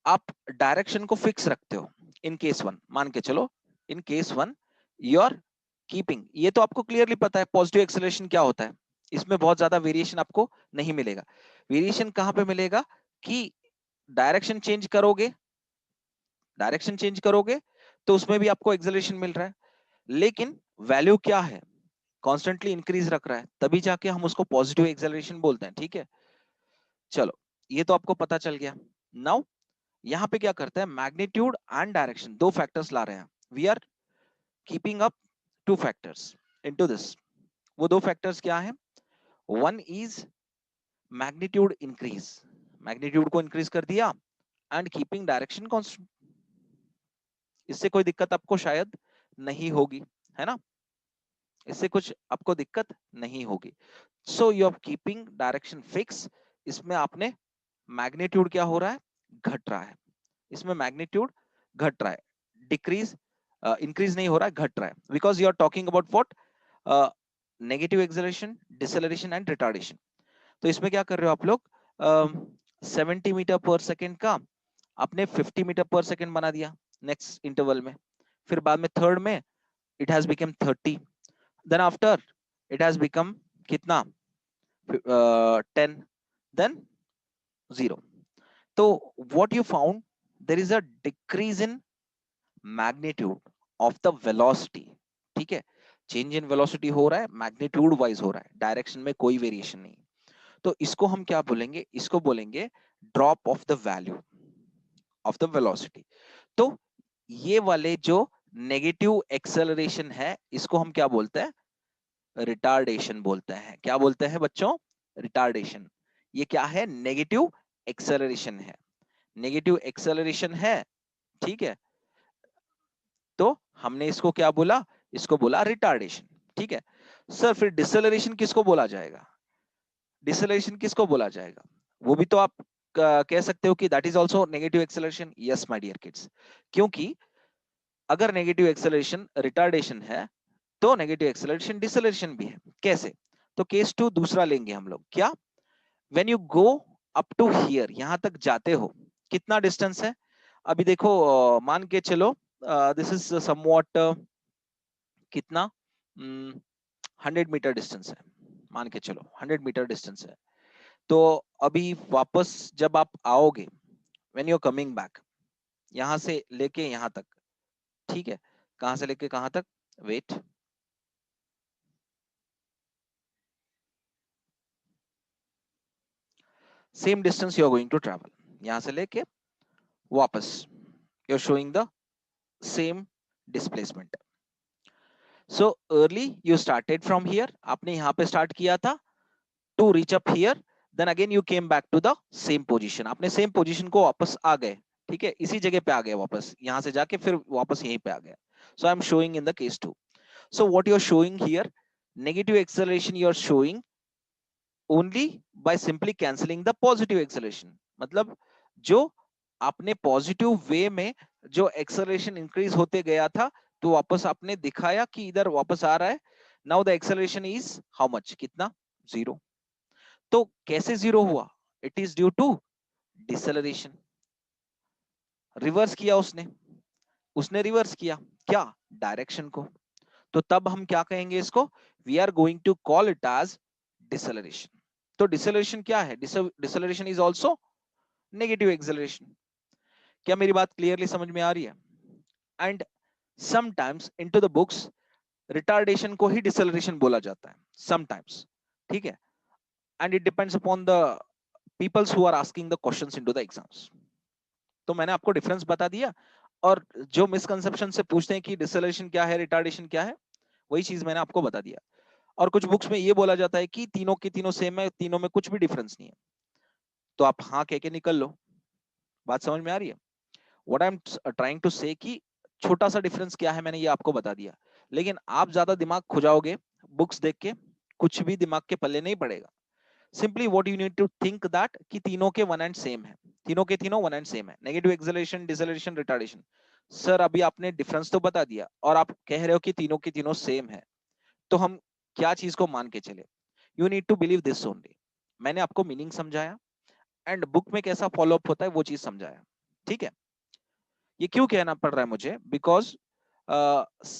आप डायरेक्शन को फिक्स रखते हो इन केस वन, मान के चलो in case one you are keeping, ये तो आपको क्लियरली पता है पॉजिटिव एक्सेलरेशन क्या होता है, इसमें बहुत ज्यादा वेरिएशन आपको नहीं मिलेगा। वेरिएशन कहां पे मिलेगा कि डायरेक्शन चेंज करोगे, डायरेक्शन चेंज करोगे तो उसमें भी आपको एक्सेलरेशन मिल रहा है, लेकिन वैल्यू क्या है, कॉन्स्टेंटली इंक्रीज रख रहा है, तभी जाके हम उसको पॉजिटिव एक्सेलरेशन बोलते हैं, ठीक है। चलो ये तो आपको पता चल गया। नाउ यहां पे क्या करते हैं, मैग्नीट्यूड एंड डायरेक्शन दो फैक्टर्स ला रहे हैं, we are keeping up two factors into this. वो दो फैक्टर्स क्या है? One is magnitude increase, magnitude को इंक्रीज कर दिया एंड कीपिंग डायरेक्शन कांस्टेंट। इससे कोई दिक्कत आपको शायद नहीं होगी, है ना, इससे कुछ आपको दिक्कत नहीं होगी। So you are keeping direction fix, इसमें आपने मैग्नीट्यूड क्या हो रहा है, घट रहा है, इसमें मैग्नीट्यूड घट रहा है, डिक्रीज इंक्रीज नहीं हो रहा है, घट रहा है, because you are talking about what, negative acceleration, deceleration and retardation. तो इसमें क्या कर रहे हो आप लोग, 70 मीटर पर सेकेंड का आपने 50 मीटर पर सेकेंड बना दिया नेक्स्ट इंटरवल में, फिर बाद में थर्ड में it has become 30, then after it has become कितना, 10, देन 0। तो what you found, there is a decrease in magnitude of the velocity, ठीक है। चेंज इन वेलोसिटी हो रहा है, मैग्नीट्यूड वाइज हो रहा है, डायरेक्शन में कोई वेरिएशन नहीं। तो इसको हम क्या बोलेंगे, इसको बोलेंगे drop of the value of the velocity. तो ये वाले जो नेगेटिव एक्सेलरेशन है इसको हम क्या बोलते हैं, रिटार्डेशन बोलते हैं। क्या बोलते हैं बच्चों, रिटार्डेशन। ये क्या है, नेगेटिव एक्सेलरेशन है, नेगेटिव एक्सेलरेशन है, ठीक है। तो हमने इसको क्या बोला, इसको बोला रिटार्डेशन, ठीक है। सर फिर डिसेलरेशन किसको बोला जाएगा, डिसेलरेशन किसको बोला जाएगा, वो भी तो आप कह सकते हो कि that is also negative acceleration. Yes my dear kids, क्योंकि अगर नेगेटिव एक्सेलरेशन रिटार्डेशन है तो नेगेटिव एक्सेलरेशन डिसेलरेशन भी है। कैसे? तो केस टू दूसरा लेंगे हम लोग, क्या, when you go up to here, यहां तक जाते हो, कितना डिस्टेंस है, अभी देखो मान के चलो दिस इज समवॉट कितना, 100 मीटर डिस्टेंस है, मान के चलो 100 मीटर डिस्टेंस है। तो अभी वापस जब आप आओगे, when you are coming back, यहां से लेके यहां तक, ठीक है, कहां से लेके कहां तक, wait, same distance you are going to travel, यहां से लेके वापस, you are showing the same displacement. So early you started from here, आपने यहां पे स्टार्ट किया था to reach up here, then again you came back to the same position, आपने सेम पोजीशन को वापस आ गए, ठीक है, इसी जगह पे आ गए वापस, यहां से जाके फिर वापस यहीं पे आ गए। So I am showing in the case two. So what you are showing here, negative acceleration you are showing only by simply cancelling the positive acceleration, मतलब जो आपने पॉजिटिव वे में जो एक्सेलरेशन इंक्रीज होते गया था, तो वापस आपने दिखाया कि इधर वापस आ रहा है। Now the acceleration is how much, कितना, 0। तो कैसे 0 हुआ, it is due to deceleration, reverse किया उसने, उसने रिवर्स किया क्या, डायरेक्शन को। तो तब हम क्या कहेंगे इसको, we are going to call it as deceleration. तो डिसेलरेशन क्या है, deceleration is also negative acceleration. क्या मेरी बात क्लियरली समझ में आ रही है? And sometimes into the books retardation को ही डिसेलरेशन बोला जाता है समटाइम्स, ठीक है। And it depends upon the peoples who are asking the questions into the exams. तो मैंने आपको डिफरेंस बता दिया, और जो मिसकंसेप्शन से पूछते हैं कि डिसेलरेशन क्या है, रिटार्डेशन क्या है, वही चीज मैंने आपको बता दिया। और कुछ बुक्स में ये बोला जाता है कि तीनों के तीनों सेम है, तीनों में कुछ भी डिफरेंस नहीं है, तो आप हाँ कह के निकल लो। बात समझ में आ रही है? What I am trying to say कि छोटा सा डिफरेंस क्या है मैंने ये आपको बता दिया, लेकिन आप ज्यादा दिमाग खुजाओगे बुक्स देख के, कुछ भी दिमाग के पल्ले नहीं पड़ेगा। Simply what you need to think that कि तीनों के वन एंड सेम है, तीनों के तीनों वन एंड सेम है, negative acceleration, deceleration, retardation. Sir अभी आपने डिफरेंस तो बता दिया और आप कह रहे हो कि तीनों के तीनों सेम है, तो हम क्या चीज को मान के चले? You need to believe this only. मैंने आपको मीनिंग समझाया एंड बुक में कैसा फॉलो अप होता है वो चीज समझाया, ठीक है? ये क्यों कहना पड़ रहा है मुझे? Because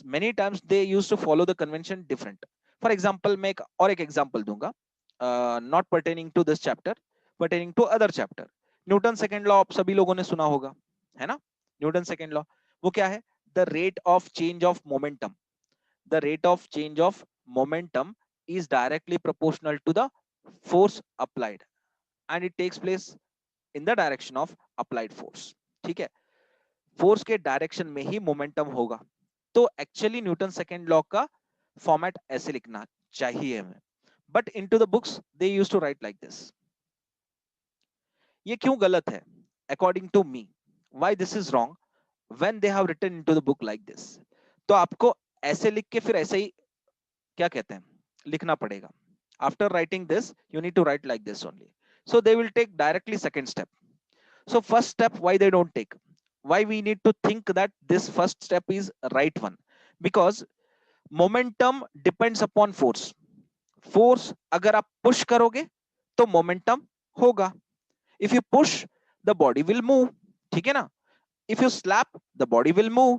many times they use to follow the convention different. For example मैं एक एग्जाम्पल दूंगा, not pertaining to this chapter, pertaining to other chapter. Newton second law आप सभी लोगों ने सुना होगा, है ना? न्यूटन सेकेंड लॉ वो क्या है? The rate of change of momentum, the rate of change of momentum is directly proportional to the force applied and it takes place in the direction of applied force। ठीक है? Force के direction में ही momentum होगा। तो actually Newton second law का format ऐसे लिखना चाहिए हमें, but into the books they used to write like this. ये क्यों गलत है? According to me, why this is wrong when they have written into the book like this? तो आपको ऐसे लिख के फिर ऐसे ही, क्या कहते हैं, लिखना पड़ेगा। After writing this you need to write like this only, so they will take directly second step. So first step, why they don't take? Why we need to think that this first step is right one? Because momentum depends upon force. Force अगर आप push करोगे तो momentum होगा। If you push, the body will move। ठीक है ना? If you slap, the body will move।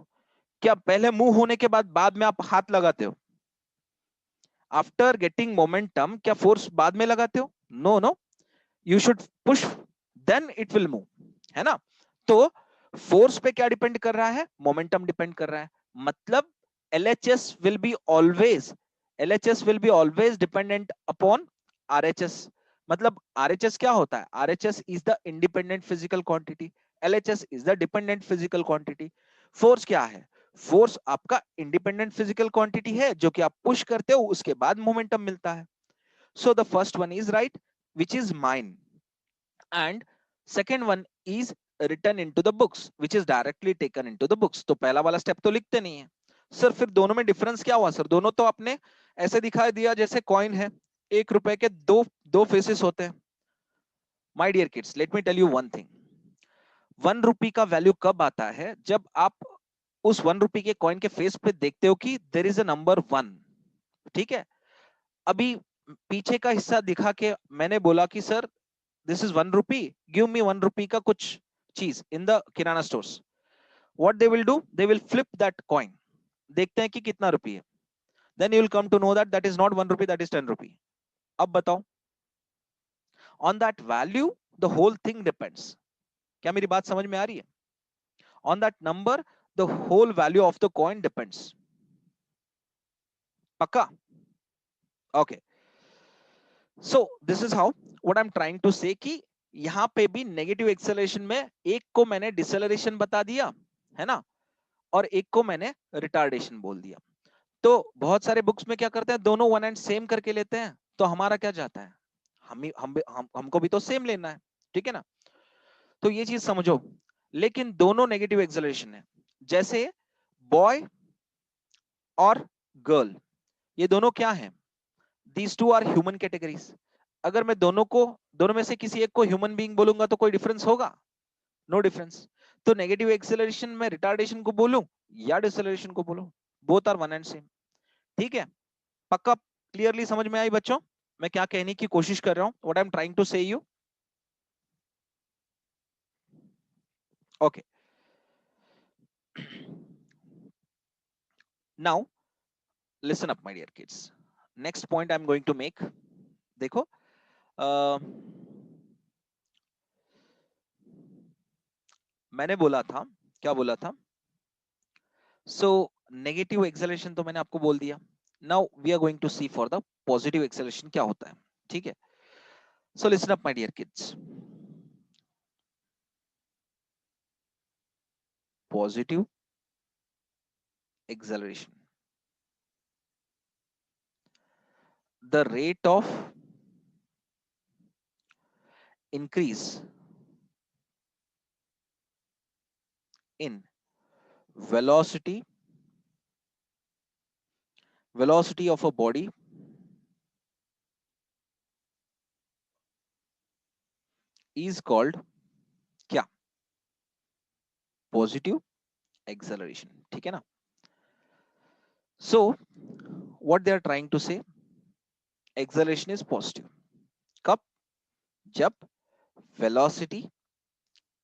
क्या पहले move होने के बाद में आप हाथ लगाते हो? After getting momentum, क्या force बाद में लगाते हो? No, no। You should push, then it will move। है ना? तो फोर्स पे क्या डिपेंड कर रहा है? मोमेंटम डिपेंड कर रहा है। मतलब LHS will be always, LHS will be always dependent upon RHS। मतलब RHS क्या होता है? RHS is the independent physical quantity, LHS is the dependent physical quantity। Force क्या है? फोर्स आपका इंडिपेंडेंट फिजिकल क्वांटिटी है जो कि आप पुश करते हो, उसके बाद मोमेंटम मिलता है। So the first one is right, which is mine, and second one is written into the books which is directly taken into the books। तो पहला वाला स्टेप तो लिखते नहीं है सर, फिर दोनों में डिफरेंस क्या हुआ सर? दोनों तो आपने ऐसे दिखा दिया जैसे कॉइन है, 1 रुपए के दो दो फेसेस होते हैं। My dear kids, let me tell you one thing. 1 rupee का वैल्यू कब आता है? जब आप उस 1 रुपी के कॉइन के फेस पे देखते हो कि देर इज अ नंबर 1। ठीक है? अभी पीछे का हिस्सा दिखा के मैंने बोला कि sir this is 1 rupee, give me 1 rupee का कुछ चीज in the kirana stores। what they will do, they will flip that coin, देखते हैं कि कितना रुपये है। then you will come to know that that is not 1 rupee, that is 10 rupee। अब बताओ, on that value the whole thing depends। क्या मेरी बात समझ में आ रही है? on that number the whole value of the coin depends। पक्का? okay, so this is how what I'm trying to say कि यहां पे भी नेगेटिव एक्सेलरेशन में एक को मैंने डिसेलरेशन बता दिया, है ना, और एक को मैंने रिटार्डेशन बोल दिया। तो बहुत सारे बुक्स में क्या करते हैं, दोनों वन एंड सेम करके लेते हैं। तो हमारा क्या जाता है? हमको भी तो सेम लेना है, ठीक है ना? तो ये चीज समझो। लेकिन दोनों नेगेटिव एक्सेलरेशन है। जैसे बॉय और गर्ल, ये दोनों क्या हैं? These two are human categories. अगर मैं दोनों में से किसी एक को ह्यूमन बीइंग बोलूंगा तो कोई डिफरेंस होगा? No difference. तो नेगेटिव एक्सेलरेशन में रिटार्डेशन को बोलूं या डिसेलरेशन को बोलूं, both are one and same. ठीक है? पक्का क्लियरली समझ में आई बच्चों मैं क्या कहने की कोशिश कर रहा हूं? What I am trying to say you. Okay, now listen up my dear kids. Next point I am going to make. देखो, मैंने बोला था, क्या बोला था? सो नेगेटिव एक्सेलरेशन तो मैंने आपको बोल दिया। Now we are going to see for the positive acceleration क्या होता है। ठीक है? So listen up my dear kids. Positive acceleration, the rate of increase in velocity velocity of a body is called क्या? पॉजिटिव एक्सेलरेशन, ठीक है ना? So what they are trying to say, acceleration is positive कब? जब velocity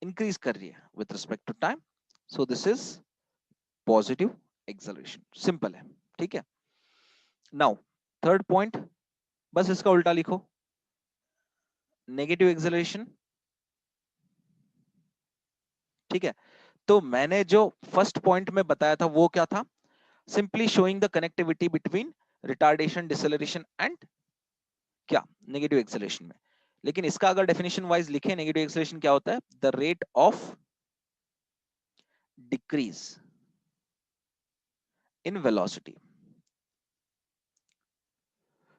increase कर रही है with respect to time, so this is positive acceleration, simple है, ठीक है? नाउ थर्ड पॉइंट, बस इसका उल्टा लिखो, नेगेटिव एक्सेलरेशन, ठीक है? तो मैंने जो फर्स्ट पॉइंट में बताया था वो क्या था? Simply showing the connectivity between retardation, deceleration and क्या? नेगेटिव एक्सेलरेशन में। लेकिन इसका अगर डेफिनेशन वाइज लिखे, नेगेटिव एक्सेलरेशन क्या होता है? The rate of decrease in velocity.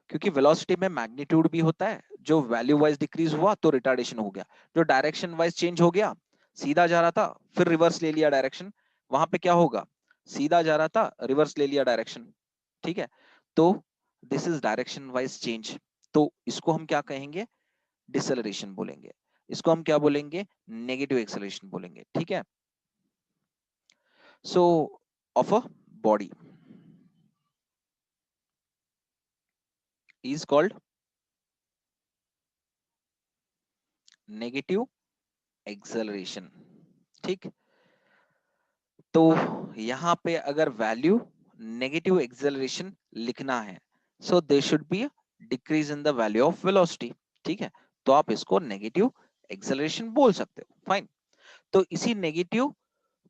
क्योंकि वेलोसिटी में मैग्नीट्यूड भी होता है, जो वैल्यू वाइज डिक्रीज हुआ तो रिटार्डेशन हो गया, जो डायरेक्शन वाइज चेंज हो गया, सीधा जा रहा था फिर रिवर्स ले लिया डायरेक्शन, वहां पे क्या होगा? सीधा जा रहा था रिवर्स ले लिया डायरेक्शन, ठीक है? तो this is direction wise change, तो इसको हम क्या कहेंगे? डिसेलरेशन बोलेंगे। इसको हम क्या बोलेंगे? नेगेटिव एक्सेलरेशन बोलेंगे, ठीक है? सो of a body is called negative acceleration, ठीक? तो यहां पे अगर वैल्यू नेगेटिव एक्सेलरेशन लिखना है, so they should be decrease in the value of velocity, ठीक है? तो आप इसको नेगेटिव एक्सेलरेशन बोल सकते हो, फाइन। तो इसी नेगेटिव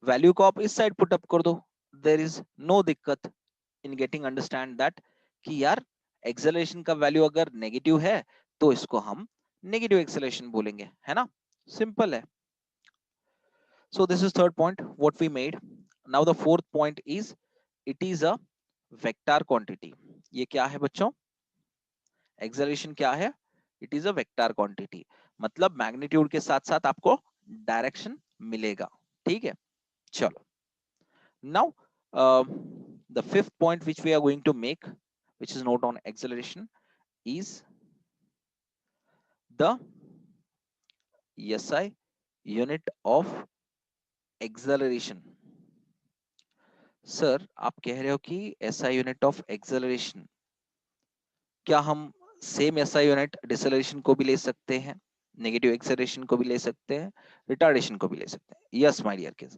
वैल्यू को आप इस साइड पुट अप कर दो, देयर इज नो दिक्कत इन गेटिंग अंडरस्टैंड दैट कि यार एक्सेलरेशन का वैल्यू अगर नेगेटिव है तो इसको हम नेगेटिव एक्सेलरेशन बोलेंगे, है ना? सिंपल है। So this is third point what we made. Now the fourth point is it is a vector quantity. ये क्या है बच्चों? Acceleration क्या है? It is a vector quantity. मतलब मैग्नीट्यूड के साथ साथ आपको डायरेक्शन मिलेगा, ठीक है? चलो, now the fifth point which we are going to make, which is note on acceleration, is the SI unit of acceleration. Sir आप कह रहे हो कि SI यूनिट ऑफ एक्सेलरेशन, क्या हम सेम SI यूनिट डिसेलरेशन को भी ले सकते हैं, नेगेटिव एक्सेलरेशन को भी ले सकते हैं, रिटार्डेशन को भी ले सकते हैं? Yes my dear kids,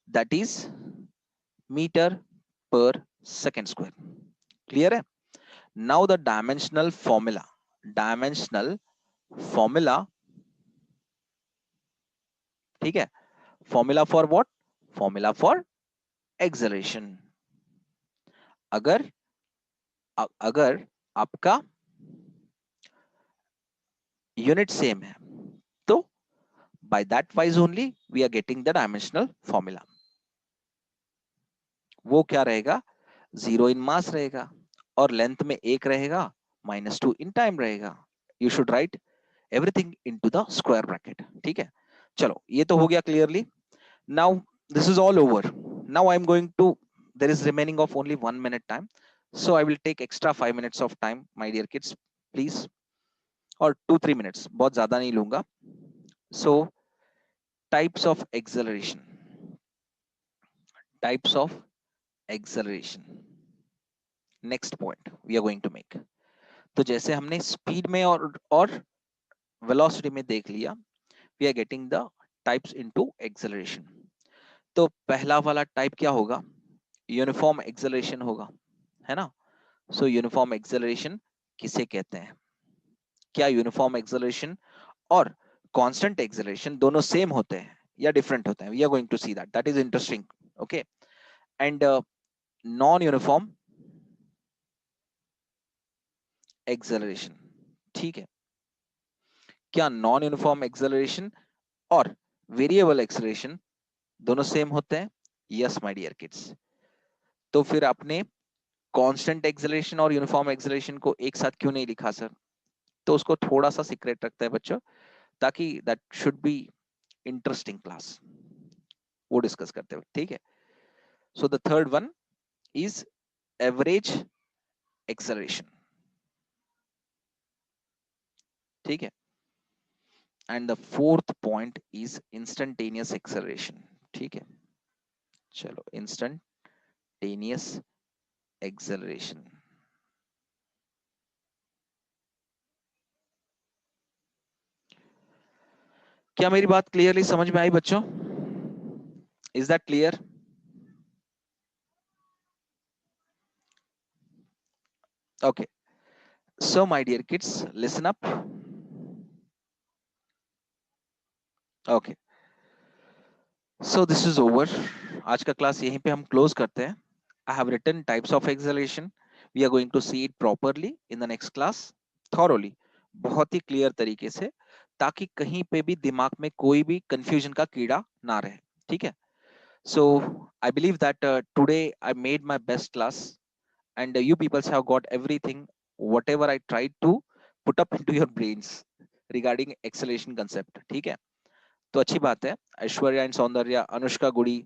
that is metre per second square. Clear है? नाउ द डायमेंशनल फॉर्मूला, ठीक है? Formula for what? Formula for acceleration. अगर अगर आपका यूनिट सेम है तो by that wise only we are getting the dimensional formula. वो क्या रहेगा? 0 इन मास रहेगा और लेंथ में 1 रहेगा, -2 इन टाइम रहेगा। You should write everything into the square bracket, ठीक है? चलो, ये तो हो गया clearly. Now this is all over. Now I am going to, there is remaining of only 1 minute time, so I will take extra 5 minutes of time my dear kids, please, और 2-3 minutes, बहुत ज्यादा नहीं लूंगा। So types of acceleration, types of acceleration, next point we are going to make. तो जैसे हमने speed में और वेलोसिटी में देख लिया, we are getting the types into acceleration. तो पहला वाला टाइप क्या होगा? यूनिफॉर्म एक्सेलरेशन होगा, है ना? सो यूनिफॉर्म एक्सेलरेशन किसे कहते हैं? क्या यूनिफॉर्म एक्सेलरेशन और कांस्टेंट एक्सेलरेशन दोनों सेम होते हैं या डिफरेंट होते हैं? We are going to see that, that is interesting, okay? And non uniform acceleration, ठीक है? क्या नॉन यूनिफॉर्म एक्सेलरेशन और वेरिएबल एक्सेलरेशन दोनों सेम होते हैं? Yes my dear kids. तो फिर आपने कांस्टेंट एक्सेलरेशन और यूनिफॉर्म एक्सेलरेशन को एक साथ क्यों नहीं लिखा सर? तो उसको थोड़ा सा सीक्रेट रखते हैं बच्चों, ताकि that should be interesting class, वो डिस्कस करते हुए, ठीक है? So the third one is average acceleration. ठीक है. And the fourth point is instantaneous acceleration. ठीक है. चलो, instantaneous acceleration. क्या मेरी बात क्लियरली समझ में आई बच्चों? Is that clear? Okay, so my dear kids, listen up. Okay, so this is over. आज का क्लास यहीं पे हम क्लोज करते हैं. I have written types of acceleration. We are going to see it properly in the next class, thoroughly, बहुत ही clear तरीके से, ताकि कहीं पे भी दिमाग में कोई भी कंफ्यूजन का कीड़ा ना रहे. ठीक है. So I believe that today I made my best class, and you people have got everything whatever I tried to put up into your brains regarding acceleration concept. ठीक है. तो अच्छी बात है. ऐश्वर्या एंड सौंदर्या, अनुष्का गुड़ी,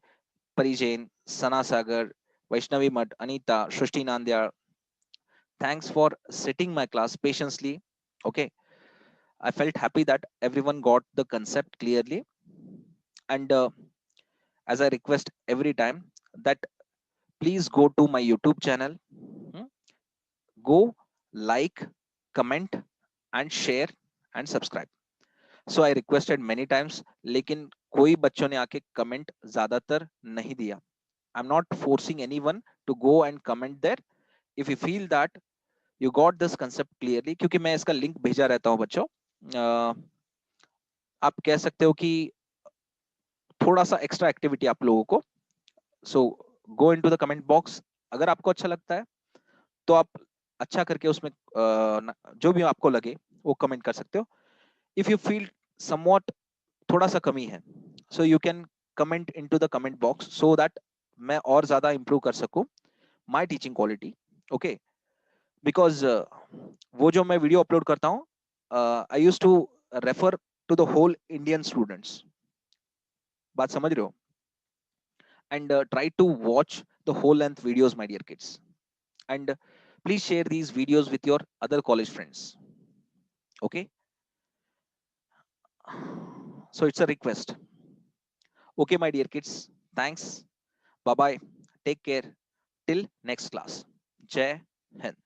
परी जैन, सना सागर, वैष्णवी मठ, अनीता, सृष्टि Nandiya, thanks for sitting my class patiently. Okay, I felt happy that everyone got the concept clearly, and as I request every time that please go to my YouTube channel. Hmm? Go, like, comment and share and subscribe. So I requested many times, लेकिन कोई बच्चों ने आके comment ज्यादातर नहीं दिया. I'm not forcing anyone to go and comment there. If you feel that you got this concept clearly, क्योंकि मैं इसका लिंक भेजा रहता हूँ बच्चों. आप कह सकते हो कि थोड़ा सा एक्स्ट्रा एक्टिविटी आप लोगों को. So go into the comment box. अगर आपको अच्छा लगता है तो आप अच्छा करके उसमें जो भी आपको लगे वो कमेंट कर सकते हो. इफ यू फील समवॉट थोड़ा सा कमी है, so you can comment into the comment box so that मैं और ज्यादा इंप्रूव कर सकूं my teaching quality. Okay, because वो जो मैं वीडियो अपलोड करता हूँ, I use to refer to the whole Indian students. बात समझ रहे हो? And try to watch the whole length videos my dear kids, and please share these videos with your other college friends. Okay, so it's a request. Okay my dear kids, thanks, bye bye, take care, till next class. Jai Hind.